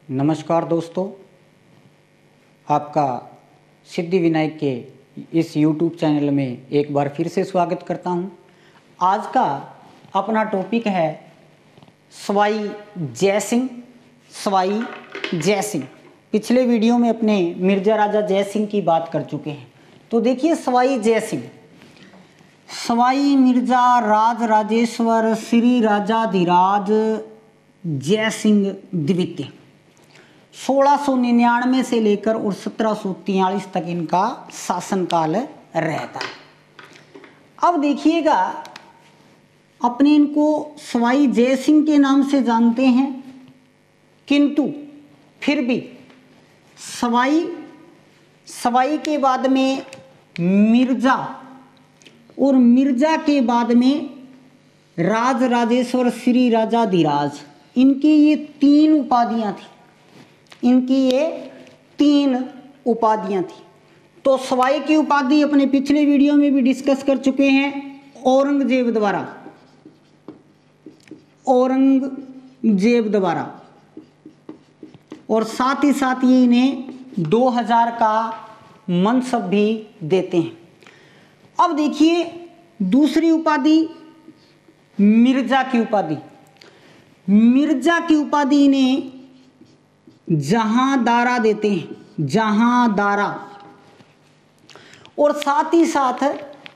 नमस्कार दोस्तों, आपका सिद्धि विनायक के इस YouTube चैनल में एक बार फिर से स्वागत करता हूं। आज का अपना टॉपिक है सवाई जय सिंह। सवाई जय सिंह, पिछले वीडियो में अपने मिर्जा राजा जय सिंह की बात कर चुके हैं। तो देखिए सवाई जय सिंह, सवाई मिर्जा राज राजेश्वर श्री राजाधिराज जय सिंह द्वितीय 1699 से लेकर और 1743 तक इनका शासनकाल रहता है। अब देखिएगा, अपने इनको सवाई जय सिंह के नाम से जानते हैं, किंतु फिर भी सवाई के बाद में मिर्जा और मिर्जा के बाद में राज राजेश्वर श्री राजाधिराज, इनकी ये तीन उपाधियां थी। इनकी ये तीन उपाधियां थी। तो सवाई की उपाधि अपने पिछले वीडियो में भी डिस्कस कर चुके हैं, औरंगजेब द्वारा, और साथ ही साथ ये इन्हें 2000 का मनसब भी देते हैं। अब देखिए दूसरी उपाधि मिर्जा की उपाधि। मिर्जा की उपाधि इन्हें जहांदारा देते हैं, जहांदारा, और साथ ही साथ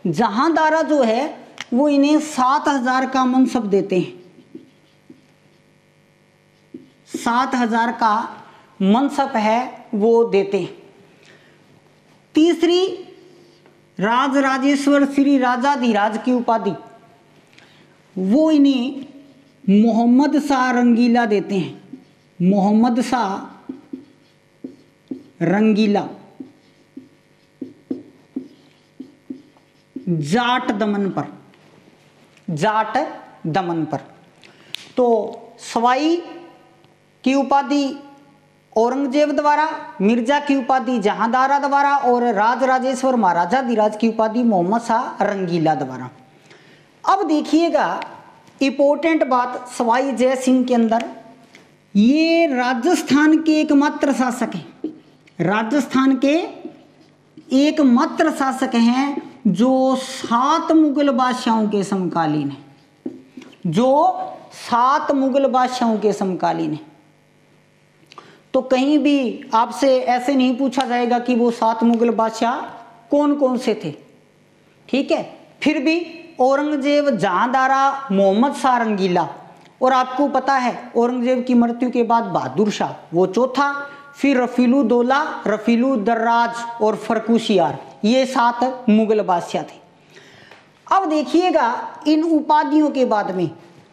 जहांदारा जो है वो इन्हें 7000 का मनसब देते हैं। 7000 का मनसब है वो देते हैं। तीसरी राज राजेश्वर श्री राजाधिराज की उपाधि, वो इन्हें मोहम्मद शाह रंगीला देते हैं। मोहम्मद शाह रंगीला जाट दमन पर। तो सवाई की उपाधि औरंगजेब द्वारा, मिर्जा की उपाधि जहांदारा द्वारा, और राज राजेश्वर महाराजाधिराज की उपाधि मोहम्मद शाह रंगीला द्वारा। अब देखिएगा इंपॉर्टेंट बात सवाई जय सिंह के अंदर, ये राजस्थान के एकमात्र शासक हैं। राजस्थान के एकमात्र शासक हैं जो 7 मुगल बादशाहों के समकालीन हैं, जो 7 मुगल बादशाहों के समकालीन हैं। तो कहीं भी आपसे ऐसे नहीं पूछा जाएगा कि वो 7 मुगल बादशाह कौन कौन से थे, ठीक है। फिर भी औरंगजेब, जहांदारा, मोहम्मद शाह रंगीला, और आपको पता है औरंगजेब की मृत्यु के बाद बहादुर शाह वो चौथा, फिर रफीलुद्दौला, रफीलुद्दर्राज और फर्रुखसियार, ये 7 मुगल बादशाह थे। अब देखिएगा इन उपाधियों के बाद में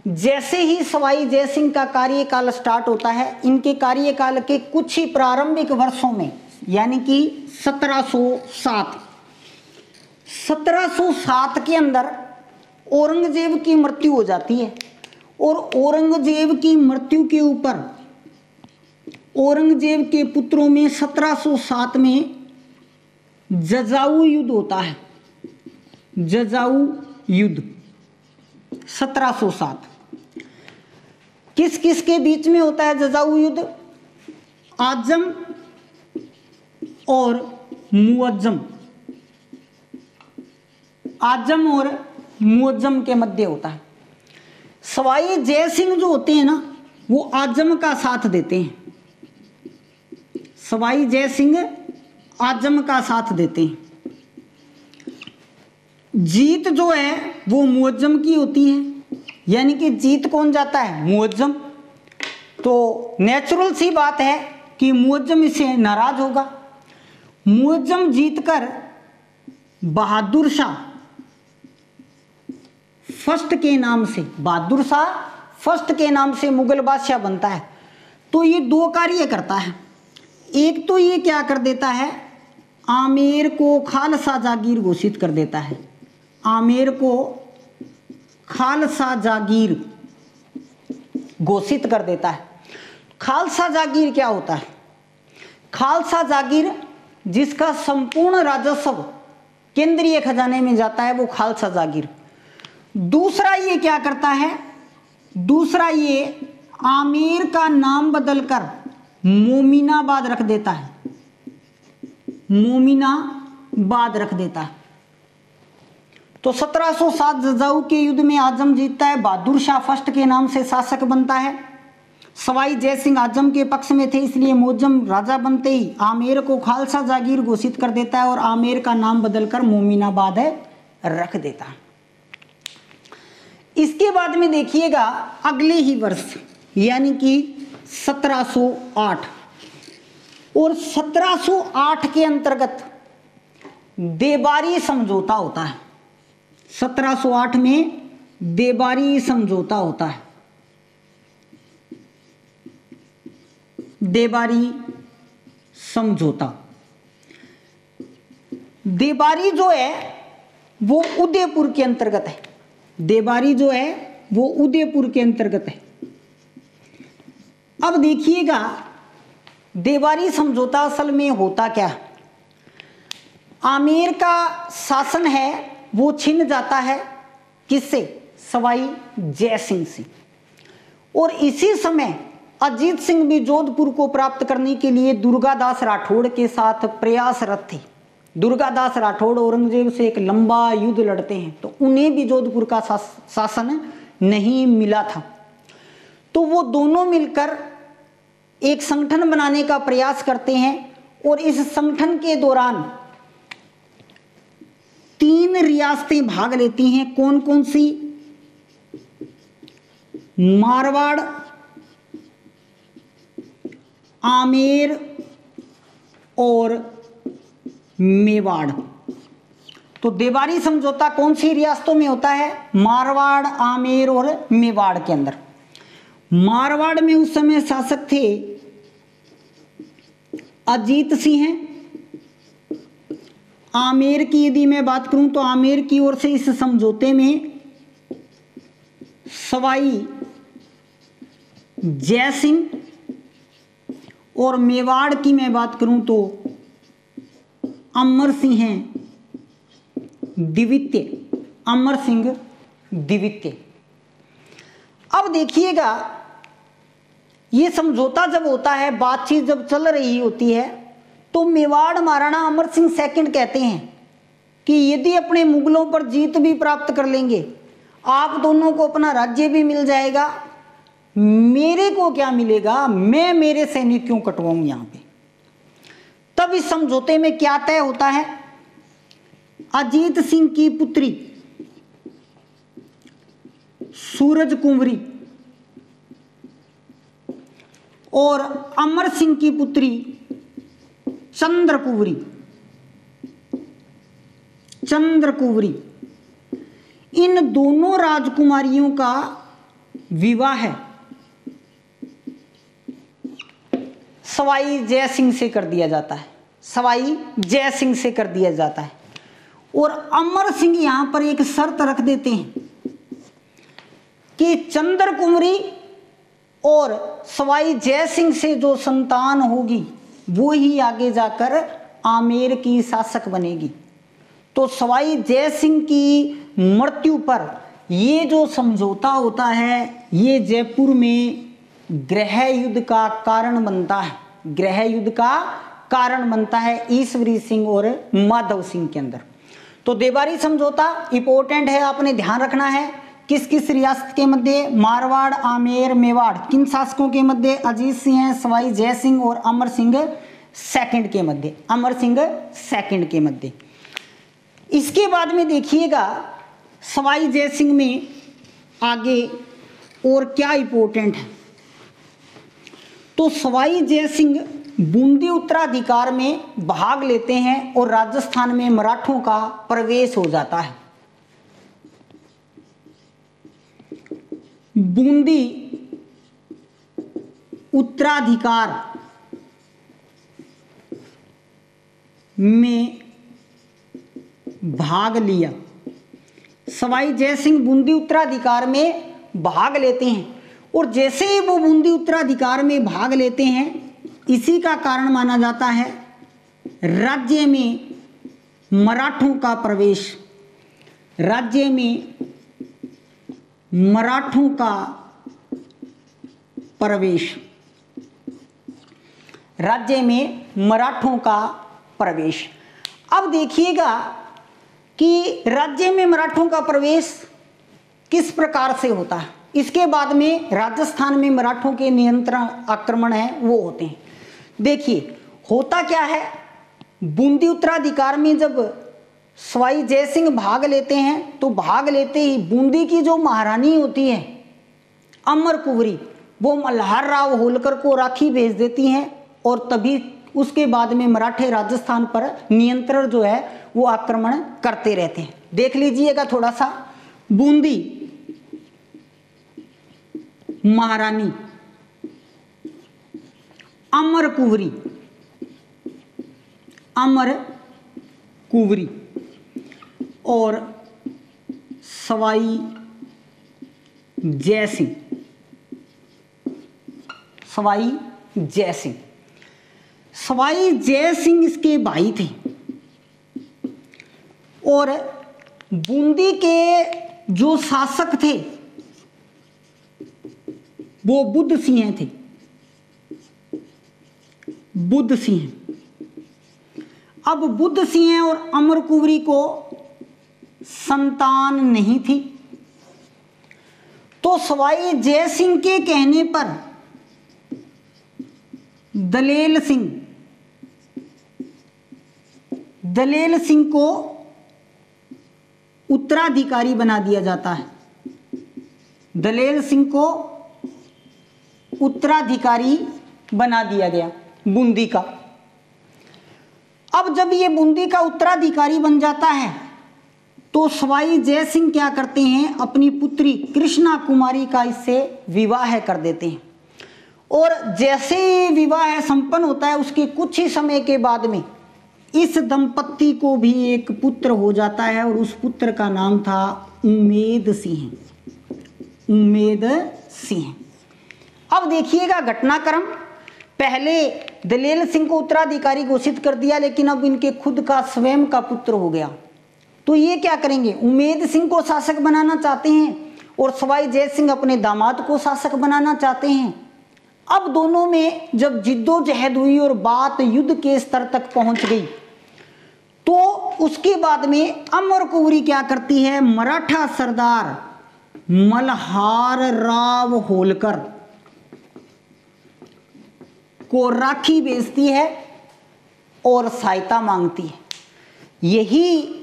जैसे ही सवाई जय सिंह का कार्यकाल स्टार्ट होता है, इनके कार्यकाल के कुछ ही प्रारंभिक वर्षों में, यानी कि 1707 के अंदर औरंगजेब की मृत्यु हो जाती है। और औरंगजेब की मृत्यु के ऊपर औरंगजेब के पुत्रों में 1707 में जजाऊ युद्ध होता है। जजाऊ युद्ध 1707 किस किस के बीच में होता है? जजाऊ युद्ध आजम और मुअज्जम, आजम और मुअज्जम के मध्य होता है। सवाई जय सिंह जो होते हैं ना, वो आजम का साथ देते हैं। सवाई जय सिंह आजम का साथ देते हैं। जीत जो है वो मुअज्जम की होती है, यानी कि जीत कौन जाता है? मुअज्जम। तो नेचुरल सी बात है कि मुअज्जम इससे नाराज होगा। मुअज्जम जीतकर बहादुर शाह फर्स्ट के नाम से, बहादुर शाह फर्स्ट के नाम से मुगल बादशाह बनता है। तो ये 2 कार्य करता है। एक तो ये क्या कर देता है, आमेर को खालसा जागीर घोषित कर देता है। आमेर को खालसा जागीर घोषित कर देता है। खालसा जागीर क्या होता है? खालसा जागीर जिसका संपूर्ण राजस्व केंद्रीय खजाने में जाता है, वो खालसा जागीर। दूसरा ये क्या करता है, दूसरा ये आमेर का नाम बदलकर मोमिनाबाद रख देता है, मोमिनाबाद रख देता है। तो 1707 जजाऊ के युद्ध में आजम जीतता है, बहादुर शाह फर्स्ट के नाम से शासक बनता है। सवाई जय सिंह आजम के पक्ष में थे, इसलिए मोजम राजा बनते ही आमेर को खालसा जागीर घोषित कर देता है और आमेर का नाम बदलकर मोमिनाबाद रख देता है। इसके बाद में देखिएगा अगले ही वर्ष यानी कि 1708 और 1708 के अंतर्गत देबारी समझौता होता है। 1708 में देबारी समझौता होता है। देबारी समझौता, देबारी जो है वो उदयपुर के अंतर्गत है। देबारी जो है वो उदयपुर के अंतर्गत है। अब देखिएगा देबारी समझौता असल में होता क्या है। आमेर का शासन है वो छिन जाता है किससे? सवाई जय सिंह से। और इसी समय अजीत सिंह भी जोधपुर को प्राप्त करने के लिए दुर्गादास राठौड़ के साथ प्रयासरत थे। दुर्गादास राठौड़ औरंगजेब से एक लंबा युद्ध लड़ते हैं, तो उन्हें भी जोधपुर का शासन नहीं मिला था। तो वो दोनों मिलकर एक संगठन बनाने का प्रयास करते हैं और इस संगठन के दौरान 3 रियासतें भाग लेती हैं। कौन कौन सी? मारवाड़, आमेर और मेवाड़। तो देबारी समझौता कौन सी रियासतों में होता है? मारवाड़, आमेर और मेवाड़ के अंदर। मारवाड़ में उस समय शासक थे अजीत सिंह। आमेर की यदि मैं बात करूं तो आमेर की ओर से इस समझौते में सवाई जय सिंह, और मेवाड़ की मैं बात करूं तो अमर सिंह द्वितीय, अमर सिंह द्वितीय। अब देखिएगा ये समझौता जब होता है, बातचीत जब चल रही होती है, तो मेवाड़ महाराणा अमर सिंह सेकंड कहते हैं कि यदि अपने मुगलों पर जीत भी प्राप्त कर लेंगे, आप दोनों को अपना राज्य भी मिल जाएगा, मेरे को क्या मिलेगा? मैं मेरे सैनिक क्यों कटवाऊं यहां पे। तब इस समझौते में क्या तय होता है? अजीत सिंह की पुत्री सूरज कुंवरी और अमर सिंह की पुत्री चंद्रकुंवरी, इन दोनों राजकुमारियों का विवाह सवाई जय सिंह से कर दिया जाता है। सवाई जय सिंह से कर दिया जाता है। और अमर सिंह यहां पर एक शर्त रख देते हैं कि चंद्रकुंवरी और सवाई जय सिंह से जो संतान होगी वो ही आगे जाकर आमेर की शासक बनेगी। तो सवाई जय सिंह की मृत्यु पर ये जो समझौता होता है, ये जयपुर में गृह युद्ध का कारण बनता है। गृह युद्ध का कारण बनता है ईश्वरी सिंह और माधव सिंह के अंदर। तो देबारी समझौता इंपॉर्टेंट है, आपने ध्यान रखना है। किस किस रियासत के मध्य? मारवाड़, आमेर, मेवाड़। किन शासकों के मध्य? अजीत सिंह, सवाई जय सिंह और अमर सिंह सेकंड के मध्य। अमर सिंह सेकंड के मध्य। इसके बाद में देखिएगा सवाई जय सिंह में आगे और क्या इंपॉर्टेंट है। तो सवाई जय सिंह बूंदी उत्तराधिकार में भाग लेते हैं और राजस्थान में मराठों का प्रवेश हो जाता है। बूंदी उत्तराधिकार में भाग लिया। सवाई जय सिंह बूंदी उत्तराधिकार में भाग लेते हैं और जैसे ही वो बूंदी उत्तराधिकार में भाग लेते हैं, इसी का कारण माना जाता है राज्य में मराठों का प्रवेश। राज्य में मराठों का प्रवेश। राज्य में मराठों का प्रवेश। अब देखिएगा कि राज्य में मराठों का प्रवेश किस प्रकार से होता है। इसके बाद में राजस्थान में मराठों के नियंत्रण आक्रमण है वो होते हैं। देखिए होता क्या है, बूंदी उत्तराधिकार में जब सवाई जयसिंह भाग लेते हैं तो भाग लेते ही बूंदी की जो महारानी होती है अमर कुंवरी, वो मल्हार राव होलकर को राखी भेज देती हैं और तभी उसके बाद में मराठे राजस्थान पर नियंत्रण जो है वो आक्रमण करते रहते हैं। देख लीजिएगा थोड़ा सा, बूंदी महारानी अमर कुंवरी, अमर कुंवरी और सवाई जयसिंह, सवाई जयसिंह। सवाई जयसिंह इसके भाई थे और बूंदी के जो शासक थे वो बुद्ध सिंह थे, बुद्ध सिंह। अब बुद्ध सिंह और अमर कुंवरी को संतान नहीं थी, तो सवाई जयसिंह के कहने पर दलेल सिंह को उत्तराधिकारी बना दिया जाता है। दलेल सिंह को उत्तराधिकारी बना दिया गया बूंदी का। अब जब ये बूंदी का उत्तराधिकारी बन जाता है तो सवाई जयसिंह क्या करते हैं, अपनी पुत्री कृष्णा कुमारी का इससे विवाह कर देते हैं और जैसे ही विवाह संपन्न होता है उसके कुछ ही समय के बाद में इस दंपत्ति को भी एक पुत्र हो जाता है और उस पुत्र का नाम था उम्मेद सिंह, उम्मेद सिंह। अब देखिएगा घटनाक्रम, पहले दलेल सिंह को उत्तराधिकारी घोषित कर दिया लेकिन अब इनके खुद का स्वयं का पुत्र हो गया, तो ये क्या करेंगे, उम्मेद सिंह को शासक बनाना चाहते हैं और सवाई जयसिंह अपने दामाद को शासक बनाना चाहते हैं। अब दोनों में जब जिद्दोजहद हुई और बात युद्ध के स्तर तक पहुंच गई तो उसके बाद में अमर कुंवरी क्या करती है, मराठा सरदार मल्हार राव होलकर को राखी भेजती है और सहायता मांगती है। यही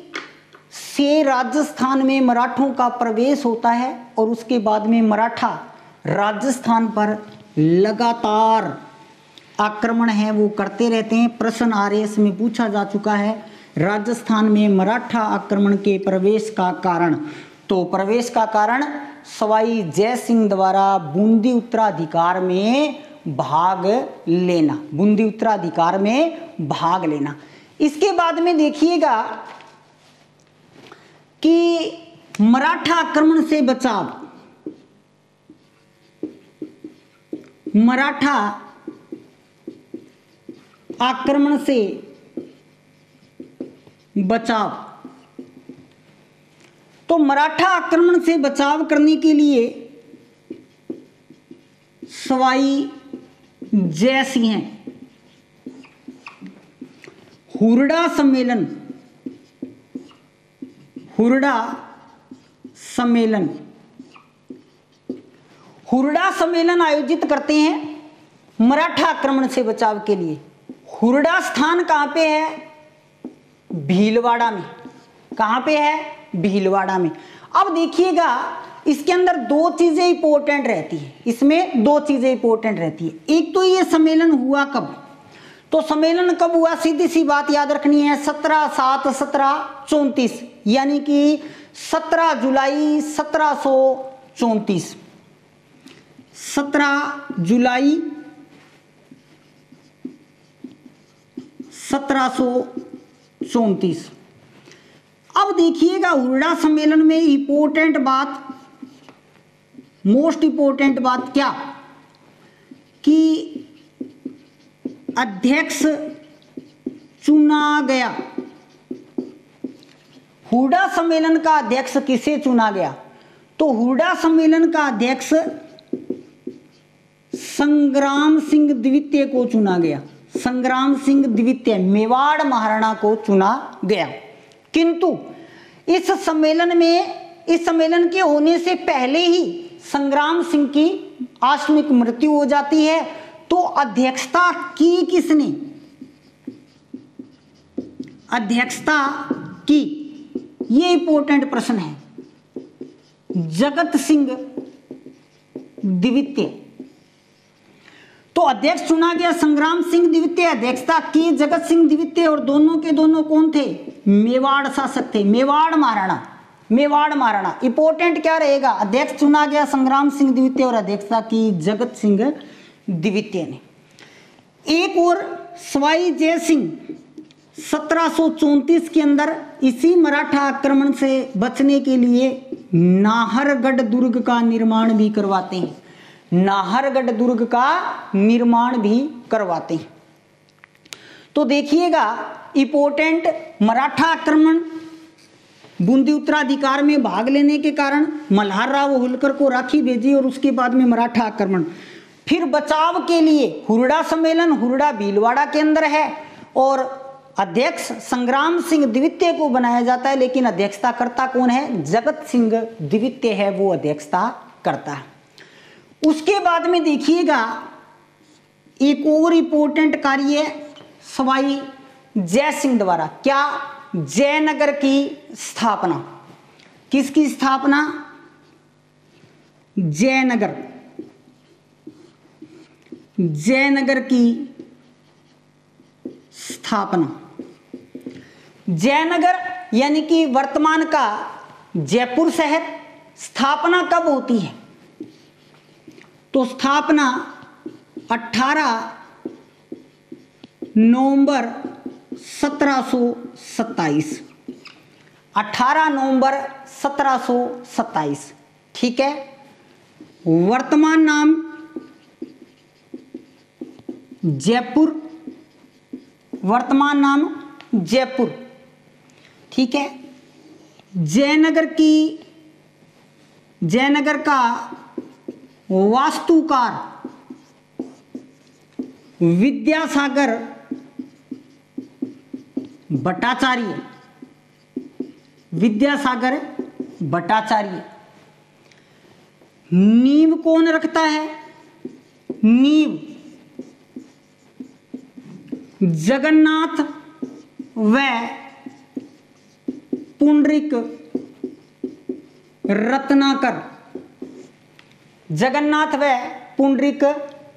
से राजस्थान में मराठों का प्रवेश होता है और उसके बाद में मराठा राजस्थान पर लगातार आक्रमण है वो करते रहते हैं। प्रश्न आरएस में पूछा जा चुका है राजस्थान में मराठा आक्रमण के प्रवेश का कारण, तो प्रवेश का कारण सवाई जयसिंह द्वारा बूंदी उत्तराधिकार में भाग लेना, बूंदी उत्तराधिकार में भाग लेना। इसके बाद में देखिएगा कि मराठा आक्रमण से बचाव, मराठा आक्रमण से बचाव, तो मराठा आक्रमण से बचाव करने के लिए सवाई जयसिंह हुरडा सम्मेलन, हुरडा सम्मेलन, हुरडा सम्मेलन आयोजित करते हैं मराठा आक्रमण से बचाव के लिए। हुरडा स्थान कहां पे है, भीलवाड़ा में। कहां पे है, भीलवाड़ा में। अब देखिएगा इसके अंदर दो चीजें इंपॉर्टेंट रहती है, इसमें दो चीजें इंपॉर्टेंट रहती है। एक तो ये सम्मेलन हुआ कब, तो सम्मेलन कब हुआ, सीधी सी बात याद रखनी है, 17/7/1734 यानी कि 17 जुलाई 1734, 17 जुलाई 1734। अब देखिएगा हुरडा सम्मेलन में इंपॉर्टेंट बात, मोस्ट इंपॉर्टेंट बात क्या, कि अध्यक्ष चुना गया। हुरडा सम्मेलन का अध्यक्ष किसे चुना गया, तो हुरडा सम्मेलन का अध्यक्ष संग्राम सिंह द्वितीय को चुना गया, संग्राम सिंह द्वितीय मेवाड़ महाराणा को चुना गया। किंतु इस सम्मेलन के होने से पहले ही संग्राम सिंह की आकस्मिक मृत्यु हो जाती है। तो अध्यक्षता की किसने? अध्यक्षता की, ये इंपॉर्टेंट प्रश्न है। जगत सिंह द्वितीय। तो अध्यक्ष चुना गया संग्राम सिंह द्वितीय, अध्यक्षता की जगत सिंह द्वितीय, और दोनों के दोनों कौन थे? मेवाड़ शासक थे, मेवाड़ महाराणा। मेवाड़ महाराणा इंपॉर्टेंट क्या रहेगा? अध्यक्ष चुना गया संग्राम सिंह द्वितीय और अध्यक्षता की जगत सिंह द्वितीय ने। एक और सवाई जय सिंह 1734 के अंदर इसी मराठा आक्रमण से बचने के लिए नाहरगढ़ दुर्ग का निर्माण भी करवाते हैं। नाहरगढ़ दुर्ग का निर्माण भी करवाते हैं। तो देखिएगा इंपॉर्टेंट, मराठा आक्रमण, बूंदी उत्तराधिकार में भाग लेने के कारण मल्हार राव होलकर को राखी भेजी और उसके बाद में मराठा आक्रमण। फिर बचाव के लिए हुरडा सम्मेलन हुरडा भीलवाड़ा के अंदर है और अध्यक्ष संग्राम सिंह द्वितीय को बनाया जाता है, लेकिन अध्यक्षता करता कौन है? जगत सिंह द्वितीय है, वो अध्यक्षता करता है। उसके बाद में देखिएगा एक और इंपॉर्टेंट कार्य सवाई जय सिंह द्वारा, क्या? जयनगर की स्थापना। किसकी स्थापना? जयनगर। जयनगर की स्थापना। जयनगर यानी कि वर्तमान का जयपुर शहर, स्थापना कब होती है? तो स्थापना 18 नवंबर 1727। 18 नवंबर 1727, ठीक है। वर्तमान नाम जयपुर, वर्तमान नाम जयपुर, ठीक है। जयनगर का वास्तुकार विद्यासागर भट्टाचार्य। विद्यासागर भट्टाचार्य। नींव कौन रखता है? नींव जगन्नाथ व पुंडरीक रत्नाकर। जगन्नाथ व पुंडरीक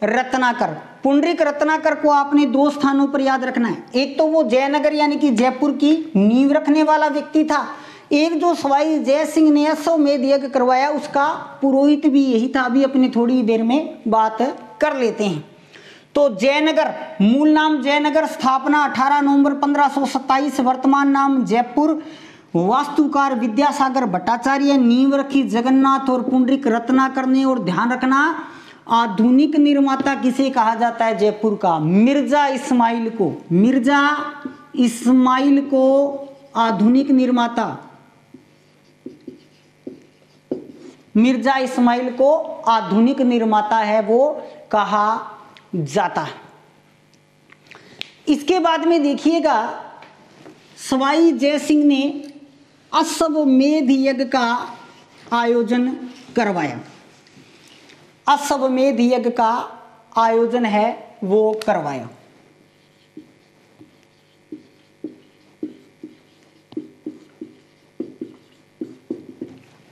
रत्नाकर। पुंडरीक रत्नाकर को आपने दो स्थानों पर याद रखना है। एक तो वो जयनगर यानी कि जयपुर की नींव रखने वाला व्यक्ति था, एक जो सवाई जय सिंह ने अश्वमेध यज्ञ करवाया उसका पुरोहित भी यही था। अभी अपने थोड़ी देर में बात कर लेते हैं। तो जयनगर, मूल नाम जयनगर, स्थापना 18 नवंबर 1527, वर्तमान नाम जयपुर, वास्तुकार विद्यासागर भट्टाचार्य, नींव रखी जगन्नाथ और पुंडरीक रत्नाकर ने। और ध्यान रखना, आधुनिक निर्माता किसे कहा जाता है जयपुर का? मिर्जा इस्माइल को। मिर्जा इस्माइल को आधुनिक निर्माता, मिर्जा इस्माइल को आधुनिक निर्माता है वो कहा जाता है। इसके बाद में देखिएगा सवाई जय सिंह ने अश्वमेध यज्ञ का आयोजन करवाया। अश्वमेध यज्ञ का आयोजन है वो करवाया।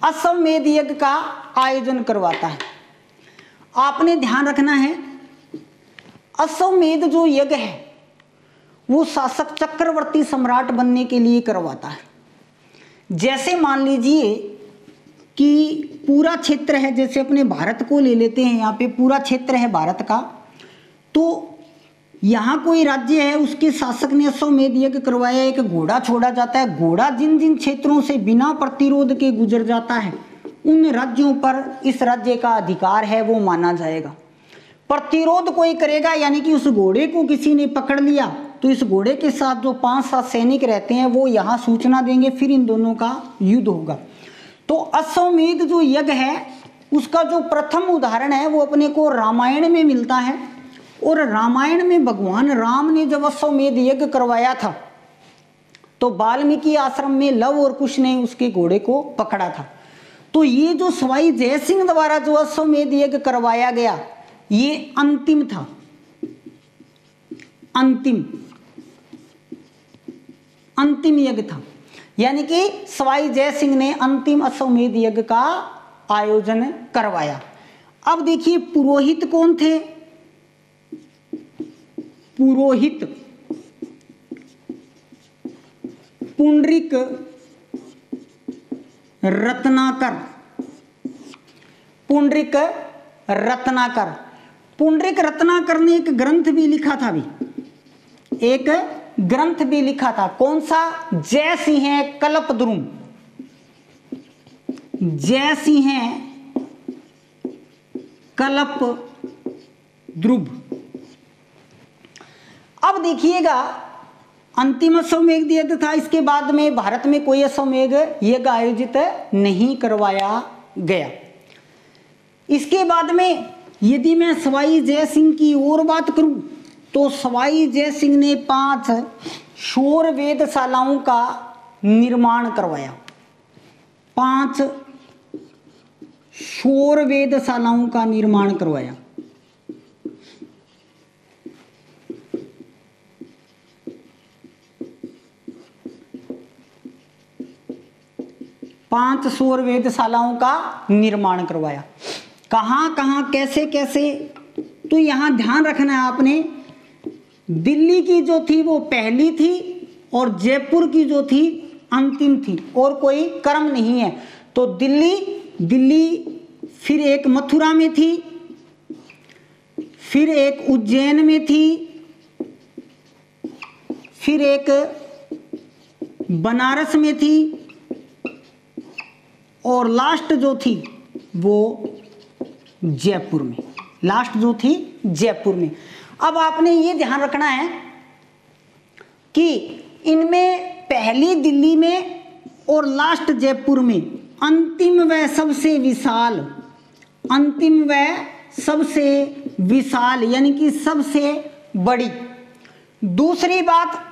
अश्वमेध यज्ञ का आयोजन करवाता है। आपने ध्यान रखना है, अश्वमेध जो यज्ञ है वो शासक चक्रवर्ती सम्राट बनने के लिए करवाता है। जैसे मान लीजिए कि पूरा क्षेत्र है, जैसे अपने भारत को ले लेते हैं, यहाँ पे पूरा क्षेत्र है भारत का, तो यहाँ कोई राज्य है उसके शासक ने अश्वमेध यज्ञ करवाया, एक घोड़ा छोड़ा जाता है। घोड़ा जिन जिन क्षेत्रों से बिना प्रतिरोध के गुजर जाता है उन राज्यों पर इस राज्य का अधिकार है वो माना जाएगा। प्रतिरोध कोई करेगा यानी कि उस घोड़े को किसी ने पकड़ लिया तो इस घोड़े के साथ जो 5-7 सैनिक रहते हैं वो यहाँ सूचना देंगे, फिर इन दोनों का युद्ध होगा। तो अश्वमेध जो यज्ञ है उसका जो प्रथम उदाहरण है वो अपने को रामायण में मिलता है। और रामायण में भगवान राम ने जब अश्वमेध यज्ञ करवाया था तो वाल्मीकि आश्रम में लव और कुश ने उसके घोड़े को पकड़ा था। तो ये जो सवाई जयसिंह द्वारा जो अश्वमेध यज्ञ करवाया गया ये अंतिम था, अंतिम यज्ञ था। यानी कि सवाई जयसिंह ने अंतिम अश्वमेध यज्ञ का आयोजन करवाया। अब देखिए पुरोहित कौन थे? पुरोहित पुंडरीक रत्नाकर। पुंडरीक रत्नाकर, पुंडरीक रत्नाकर ने एक ग्रंथ भी लिखा था, भी एक ग्रंथ भी लिखा था। कौन सा? जय सिंह कल्पद्रुम, जय सिंह कल्पद्रुम। अब देखिएगा अंतिम अश्वमेध यज्ञ था, इसके बाद में भारत में कोई अश्वमेध यज्ञ आयोजित नहीं करवाया गया। इसके बाद में यदि मैं सवाई जयसिंह की और बात करूं तो सवाई जयसिंह ने 5 शौर वेधशालाओं का निर्माण करवाया। 5 शौर वेधशालाओं का निर्माण करवाया। पांच शौर वेधशालाओं का निर्माण करवाया। कहां कहां कैसे कैसे, तो यहां ध्यान रखना है आपने, दिल्ली की जो थी वो पहली थी और जयपुर की जो थी अंतिम थी, और कोई क्रम नहीं है। तो दिल्ली फिर एक मथुरा में थी, फिर एक उज्जैन में थी, फिर एक बनारस में थी, और लास्ट जो थी वो जयपुर में, लास्ट जो थी जयपुर में। अब आपने ये ध्यान रखना है कि इनमें पहली दिल्ली में और लास्ट जयपुर में अंतिम व सबसे विशाल, अंतिम व सबसे विशाल यानी कि सबसे बड़ी। दूसरी बात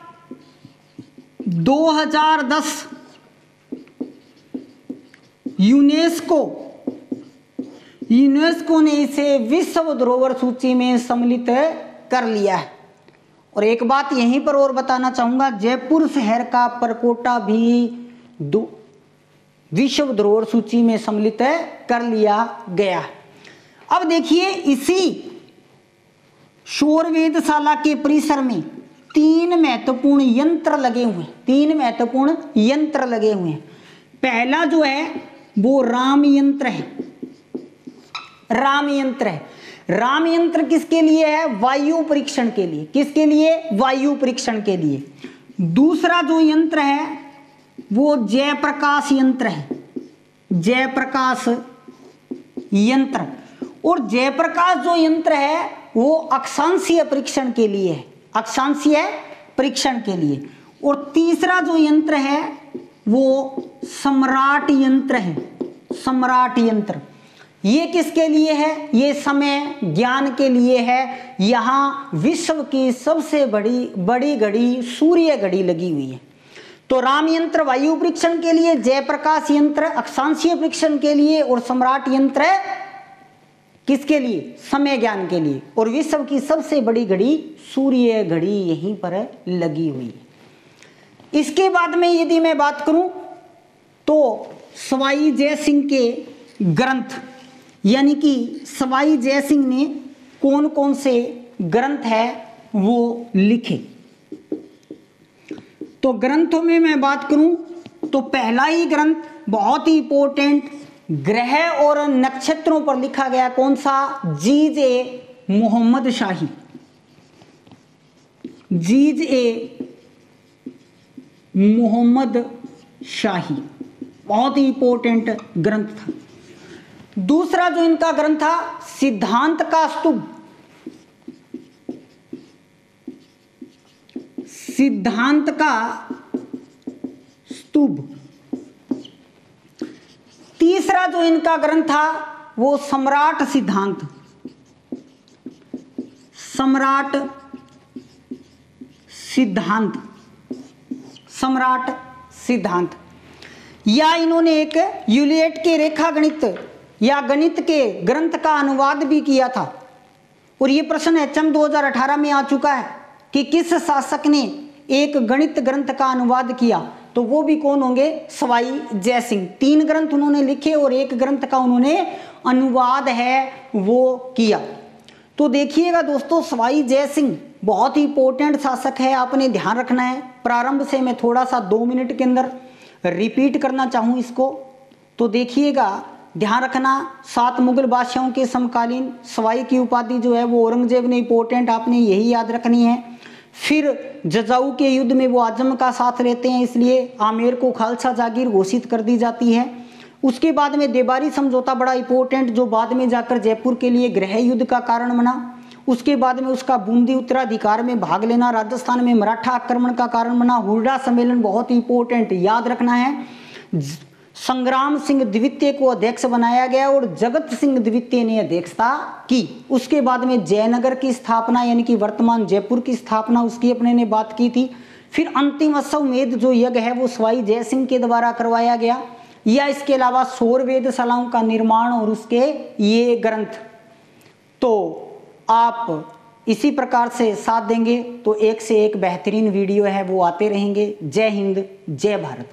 2010 यूनेस्को ने इसे विश्व धरोहर सूची में सम्मिलित कर लिया है। और एक बात यहीं पर और बताना चाहूंगा, जयपुर शहर का परकोटा भी विश्व धरोहर सूची में सम्मिलित कर लिया गया है। अब देखिए इसी शौर वेधशाला के परिसर में 3 महत्वपूर्ण यंत्र लगे हुए हैं, 3 महत्वपूर्ण यंत्र लगे हुए हैं। पहला जो है वो राम यंत्र है, राम यंत्र है। राम यंत्र किसके लिए है? वायु परीक्षण के लिए। किसके लिए? वायु परीक्षण के लिए। दूसरा जो यंत्र है वो जयप्रकाश यंत्र है, जयप्रकाश यंत्र। और जयप्रकाश जो यंत्र है वो अक्षांशीय परीक्षण के लिए है, अक्षांशीय परीक्षण के लिए। और तीसरा जो यंत्र है वो सम्राट यंत्र है, सम्राट यंत्र। ये किसके लिए है? ये समय ज्ञान के लिए है। यहां विश्व की सबसे बड़ी घड़ी सूर्य घड़ी लगी हुई है। तो राम यंत्र वायु परीक्षण के लिए, जयप्रकाश यंत्र अक्षांशीय परीक्षण के लिए, और सम्राट यंत्र किसके लिए? समय ज्ञान के लिए। और विश्व की सबसे बड़ी घड़ी सूर्य घड़ी यहीं पर लगी हुई है। इसके बाद में यदि मैं बात करूं तो सवाई जयसिंह के ग्रंथ, यानी कि सवाई जयसिंह ने कौन कौन से ग्रंथ है वो लिखे। तो ग्रंथों में मैं बात करूं तो पहला ही ग्रंथ बहुत ही इंपॉर्टेंट, ग्रह और नक्षत्रों पर लिखा गया। कौन सा? जीज-ए मोहम्मद शाही, जीज-ए मोहम्मद शाही, बहुत ही इंपॉर्टेंट ग्रंथ था। दूसरा जो इनका ग्रंथ था सिद्धांत का स्तूप, सिद्धांत का स्तूप। तीसरा जो इनका ग्रंथ था वो सम्राट सिद्धांत, सम्राट सिद्धांत, सम्राट सिद्धांत, या इन्होंने एक यूलियट के रेखा गणित या गणित के ग्रंथ का अनुवाद भी किया था। और ये प्रश्न एचएम 2018 में आ चुका है कि किस शासक ने एक गणित ग्रंथ का अनुवाद किया, तो वो भी कौन होंगे, सवाई जयसिंह। 3 ग्रंथ उन्होंने लिखे और एक ग्रंथ का उन्होंने अनुवाद है वो किया। तो देखिएगा दोस्तों, सवाई जयसिंह बहुत ही इंपॉर्टेंट शासक है, आपने ध्यान रखना है। प्रारंभ से मैं थोड़ा सा 2 मिनट के अंदर रिपीट करना चाहूँ इसको, तो देखिएगा, ध्यान रखना। 7 मुगल बादशाहों के समकालीन सवाई की उपाधि जो है वो औरंगजेब ने, इंपॉर्टेंट आपने यही याद रखनी है। फिर जजाऊ के युद्ध में वो आजम का साथ लेते हैं, इसलिए आमेर को खालसा जागीर घोषित कर दी जाती है। उसके बाद में देबारी समझौता बड़ा इंपॉर्टेंट, जो बाद में जाकर जयपुर के लिए गृह युद्ध का कारण बना। उसके बाद में उसका बूंदी उत्तराधिकार में भाग लेना राजस्थान में मराठा आक्रमण का कारण बना। हुरडा सम्मेलन बहुत ही इंपॉर्टेंट, याद रखना है। संग्राम सिंह द्वितीय को अध्यक्ष बनाया गया और जगत सिंह द्वितीय ने अध्यक्षता की। उसके बाद में जयनगर की स्थापना, यानी कि वर्तमान जयपुर की स्थापना, उसकी अपने ने बात की थी। फिर अंतिम अश्वमेध जो यज्ञ है वो सवाई जयसिंह के द्वारा करवाया गया, या इसके अलावा सौर वेदशालाओं का निर्माण और उसके ये ग्रंथ। तो आप इसी प्रकार से साथ देंगे तो एक से एक बेहतरीन वीडियो है वो आते रहेंगे। जय हिंद, जय भारत।